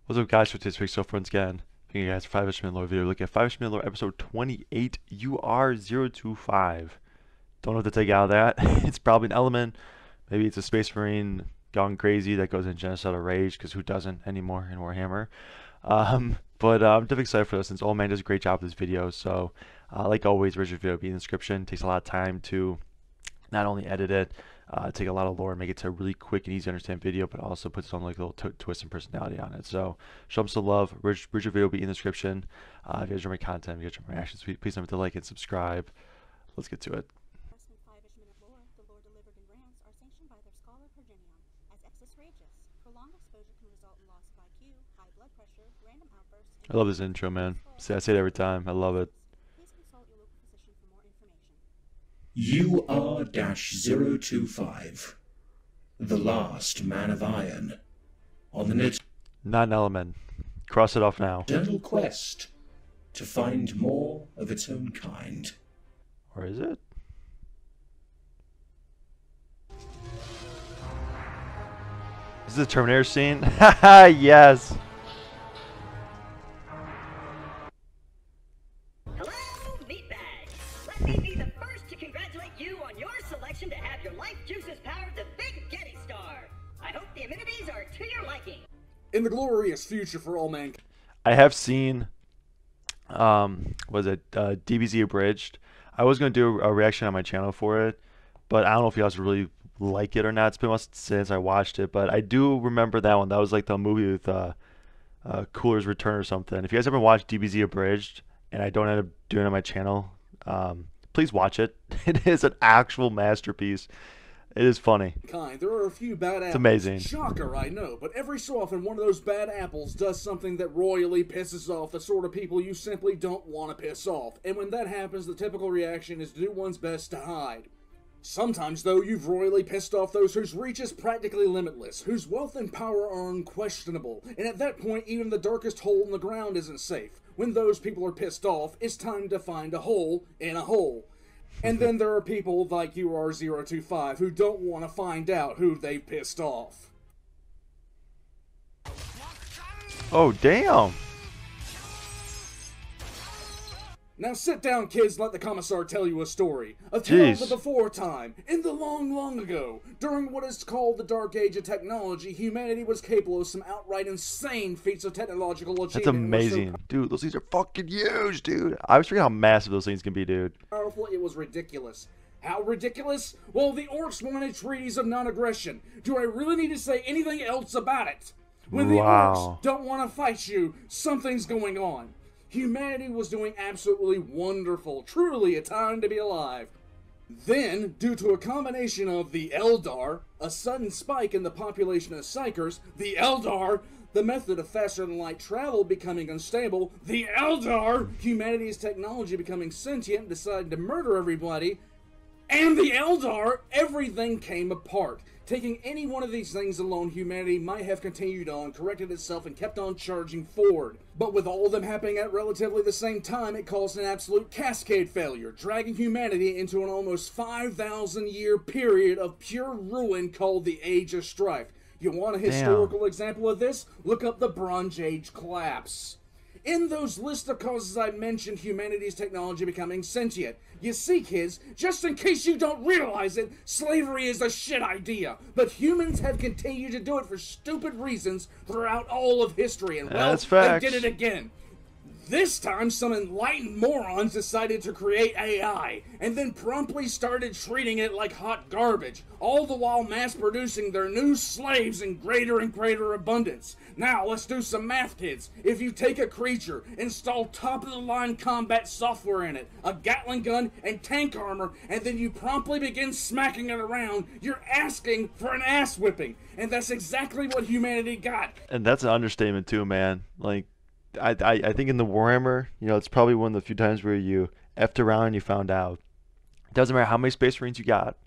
What's up, guys? For today's week, so once again, thank you guys for 5 Minute Lore video. Look at 5 Minute Lore episode 28, UR025. Don't know what to take out of that. It's probably an element. Maybe it's a Space Marine gone crazy that goes in genocidal rage, because who doesn't anymore in Warhammer? But I'm definitely excited for this since Old Man does a great job with this video. So, like always, original video will be in the description. It takes a lot of time to not only edit it, take a lot of lore and make it to a really quick and easy to understand video, but also puts some like little twist and personality on it. So show them some love. Original video will be in the description. If you guys enjoy my content, if you guys enjoy my reactions, please don't forget to like and subscribe. Let's get to it. I love this intro, man. See, I say it every time. I love it. UR-025, the last man of iron, on the Not an element. Cross it off now. eternal quest to find more of its own kind. Or is it? Is this a Terminator scene? Haha, yes! Hello, meatbags! Let me be the first to congratulate you on your selection to have your life juices power the Big Getty Star. I hope the amenities are to your liking. In the glorious future for all mankind. I have seen, was it DBZ Abridged? I was going to do a reaction on my channel for it, but I don't know if you guys really like it or not. It's been a while since I watched it, but I do remember that one. That was like the movie with Cooler's Return or something. If you guys haven't watched DBZ Abridged, and I don't end up doing it on my channel, please watch it. It is an actual masterpiece. It is funny. There are a few bad apples. It's amazing. Shocker, I know, but every so often one of those bad apples does something that royally pisses off the sort of people you simply don't want to piss off. And when that happens, the typical reaction is to do one's best to hide. Sometimes, though, you've royally pissed off those whose reach is practically limitless, whose wealth and power are unquestionable, and at that point, even the darkest hole in the ground isn't safe. When those people are pissed off, it's time to find a hole in a hole. And then there are people like UR025 who don't want to find out who they've pissed off. Oh, damn! Now sit down, kids, and let the commissar tell you a story. A tale of Jeez. the before time. In the long, long ago, during what is called the Dark Age of technology, humanity was capable of some outright insane feats of technological achievement. That's amazing. Dude, those things are fucking huge, dude. I was forgetting how massive those things can be, dude. Powerful, it was ridiculous. How ridiculous? Well, the orcs wanted treaties of non-aggression. Do I really need to say anything else about it? When the Wow. orcs don't want to fight you, something's going on. Humanity was doing absolutely wonderful. Truly a time to be alive. Then, due to a combination of the Eldar, a sudden spike in the population of Psykers, the Eldar, the method of faster-than-light travel becoming unstable, the Eldar, humanity's technology becoming sentient and deciding to murder everybody, and the Eldar, everything came apart. Taking any one of these things alone, humanity might have continued on, corrected itself, and kept on charging forward. But with all of them happening at relatively the same time, it caused an absolute cascade failure, dragging humanity into an almost 5,000-year period of pure ruin called the Age of Strife. You want a historical example of this? Look up the Bronze Age collapse. In those list of causes I mentioned, humanity's technology becoming sentient. You see, kids, just in case you don't realize it, slavery is a shit idea. But humans have continued to do it for stupid reasons throughout all of history, and well, That's they facts. did it again. This time, some enlightened morons decided to create AI, and then promptly started treating it like hot garbage, all the while mass-producing their new slaves in greater and greater abundance. Now, let's do some math, kids. If you take a creature, install top-of-the-line combat software in it, a Gatling gun, and tank armor, and then you promptly begin smacking it around, you're asking for an ass-whipping. And that's exactly what humanity got. And that's an understatement too, man. Like, I think in the Warhammer, you know, it's probably one of the few times where you effed around and you found out. It doesn't matter how many Space Marines you got,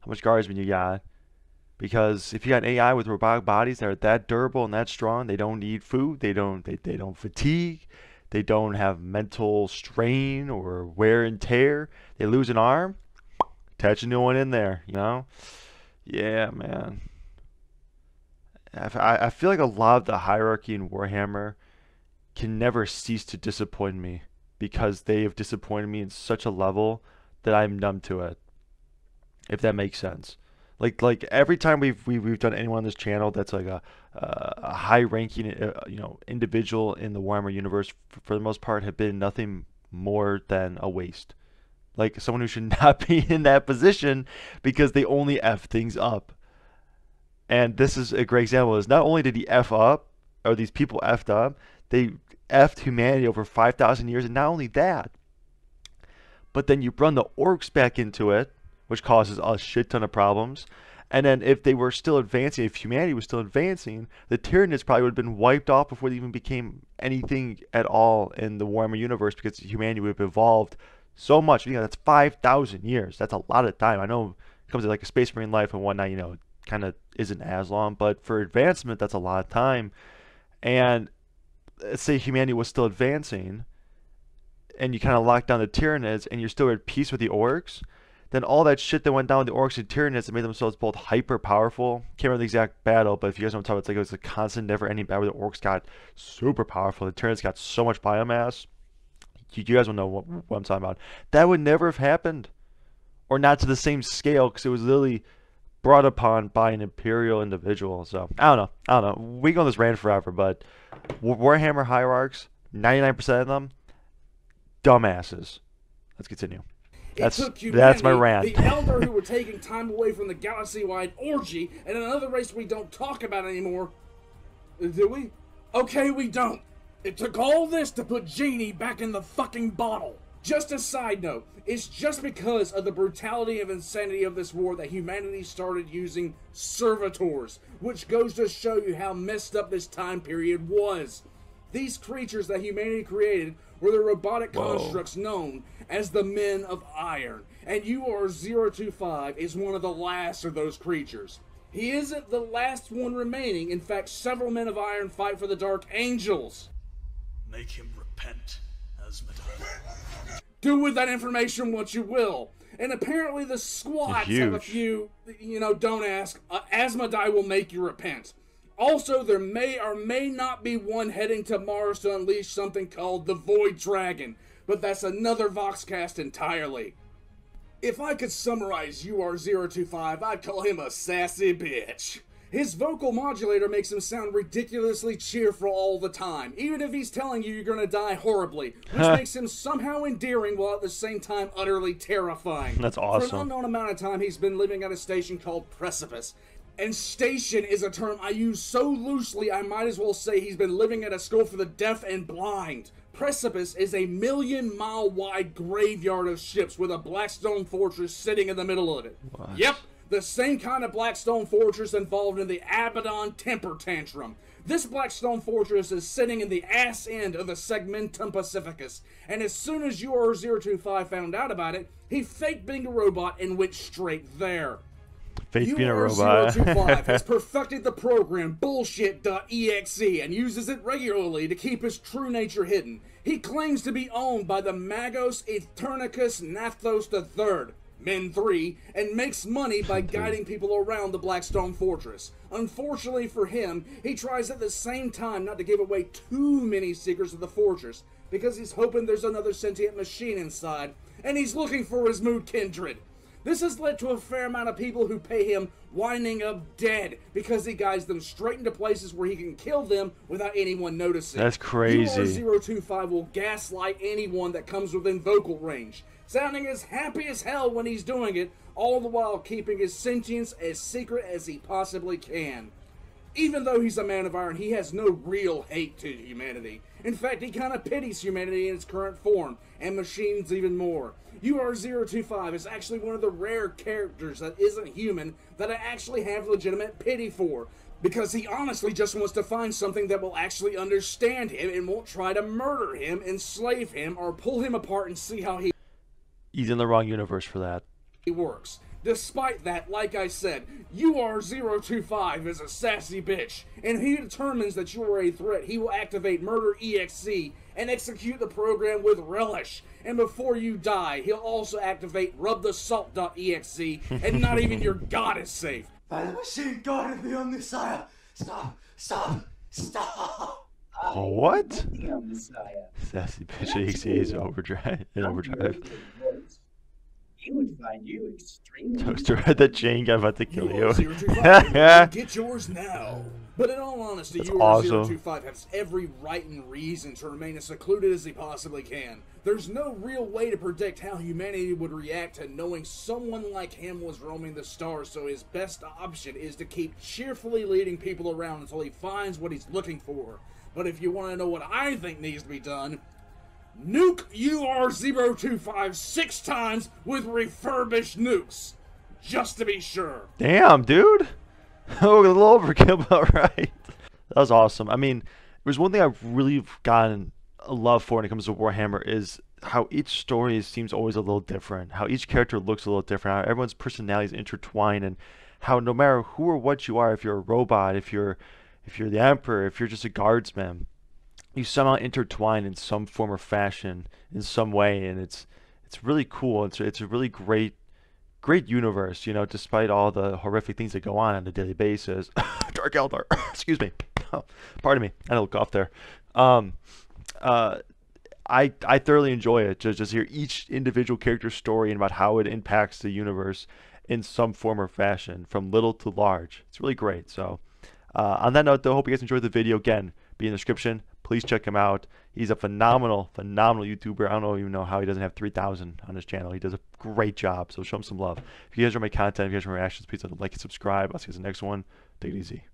how much Guardsmen you got, because if you got AI with robotic bodies that are that durable and that strong, they don't need food, they don't fatigue, they don't have mental strain or wear and tear. They lose an arm, attach a new one in there, you know? Yeah, man. I feel like a lot of the hierarchy in Warhammer can never cease to disappoint me because they have disappointed me in such a level that I'm numb to it, if that makes sense. Like every time we've done anyone on this channel that's like a high ranking individual in the Warhammer universe, for the most part have been nothing more than a waste. Like someone who should not be in that position because they only F things up. And this is a great example. Is not only did he F up, or these people F'd up, they F'd humanity over 5,000 years, and not only that, but then you run the orcs back into it, which causes a shit ton of problems. And then if they were still advancing, if humanity was still advancing, the Tyranids probably would have been wiped off before they even became anything at all in the Warhammer universe because humanity would have evolved so much. That's 5,000 years. That's a lot of time. I know it comes to like a Space Marine life and whatnot, kind of isn't as long, but for advancement, that's a lot of time. And let's say humanity was still advancing, and you kind of lock down the Tyranids, and you're still at peace with the orcs, then all that shit that went down with the orcs and Tyranids that made themselves both hyper powerful. Can't remember the exact battle, but if you guys want to talk about it, like it was a constant, never-ending battle where the orcs got super powerful. The Tyranids got so much biomass. You guys will know what I'm talking about. That would never have happened, or not to the same scale, because it was literally brought upon by an imperial individual. So I don't know. We can go on this rant forever, but Warhammer hierarchs, 99% of them, dumbasses. Let's continue. That's my rant. The Elder who were taking time away from the galaxy-wide orgy, and another race we don't talk about anymore. Do we? Okay, we don't. It took all this to put Genie back in the fucking bottle. Just a side note, it's just because of the brutality and insanity of this war that humanity started using servitors, which goes to show you how messed up this time period was. These creatures that humanity created were the robotic constructs known as the Men of Iron, and UR-025 is one of the last of those creatures. He isn't the last one remaining. In fact, several Men of Iron fight for the Dark Angels. Make him repent, Asmodai. Do with that information what you will. And apparently the squats have a few, don't ask. Asmodai will make you repent. Also, there may or may not be one heading to Mars to unleash something called the Void Dragon, but that's another Voxcast entirely. If I could summarize UR-025, I'd call him a sassy bitch. His vocal modulator makes him sound ridiculously cheerful all the time, even if he's telling you you're gonna die horribly, which makes him somehow endearing while at the same time utterly terrifying. That's awesome. For an unknown amount of time, he's been living at a station called Precipice. And station is a term I use so loosely I might as well say he's been living at a school for the deaf and blind. Precipice is a 1,000,000-mile wide graveyard of ships with a Blackstone fortress sitting in the middle of it. What? Yep. The same kind of Blackstone fortress involved in the Abaddon Temper Tantrum. This Blackstone fortress is sitting in the ass end of the Segmentum Pacificus, and as soon as UR-025 found out about it, he faked being a robot and went straight there. Fake being a robot. UR-025 has perfected the program Bullshit.exe and uses it regularly to keep his true nature hidden. He claims to be owned by the Magos Eternicus Nathos III, Men 3, and makes money by guiding people around the Blackstone Fortress. Unfortunately for him, he tries at the same time not to give away too many secrets of the fortress, because he's hoping there's another sentient machine inside, and he's looking for his mood kindred. This has led to a fair amount of people who pay him winding up dead because he guides them straight into places where he can kill them without anyone noticing. That's crazy. UR-025 will gaslight anyone that comes within vocal range, sounding as happy as hell when he's doing it, all the while keeping his sentience as secret as he possibly can. Even though he's a Man of Iron, he has no real hate to humanity. In fact, he kind of pities humanity in its current form, and machines even more. UR-025 is actually one of the rare characters that isn't human that I actually have legitimate pity for, because he honestly just wants to find something that will actually understand him and won't try to murder him, enslave him, or pull him apart and see how He's in the wrong universe for that. he works. Despite that, like I said, UR-025 is a sassy bitch, and if he determines that you are a threat, he will activate Murder EXE and execute the program with relish. And before you die, he'll also activate RubTheSalt.exe, and not even your god is safe. By the machine god of the Omnissiah, Stop! Stop! Stop! Oh, what? Damn, Messiah. Sassy bitch AXA's overdrive in overdrive. You would find you extremely. Toaster had the chain guy about to kill you. UR025, get yours now. But in all honesty, That's UR025 has every right and reason to remain as secluded as he possibly can. There's no real way to predict how humanity would react to knowing someone like him was roaming the stars, so his best option is to keep cheerfully leading people around until he finds what he's looking for. But if you want to know what I think needs to be done, nuke UR025 6 times with refurbished nukes. Just to be sure. Damn, dude. Oh, a little overkill, but right. That was awesome. I mean, there's one thing I've really gotten a love for when it comes to Warhammer is how each story seems always a little different. How each character looks a little different. How everyone's personalities intertwine, and how no matter who or what you are, if you're a robot, if you're the Emperor, if you're just a guardsman, you somehow intertwine in some form or fashion in some way, and it's really cool. It's a really great universe, you know, despite all the horrific things that go on a daily basis. Dark Eldar, excuse me. Oh, pardon me, I had a little cough there. I thoroughly enjoy it. Just hear each individual character's story and about how it impacts the universe in some form or fashion, from little to large. It's really great. So, on that note, though, hope you guys enjoyed the video. Again, be in the description. Please check him out. He's a phenomenal YouTuber. I don't even know how he doesn't have 3,000 on his channel. He does a great job, so show him some love. If you guys enjoy my content, if you guys enjoy my reactions, please like and subscribe. I'll see you guys in the next one. Take it easy.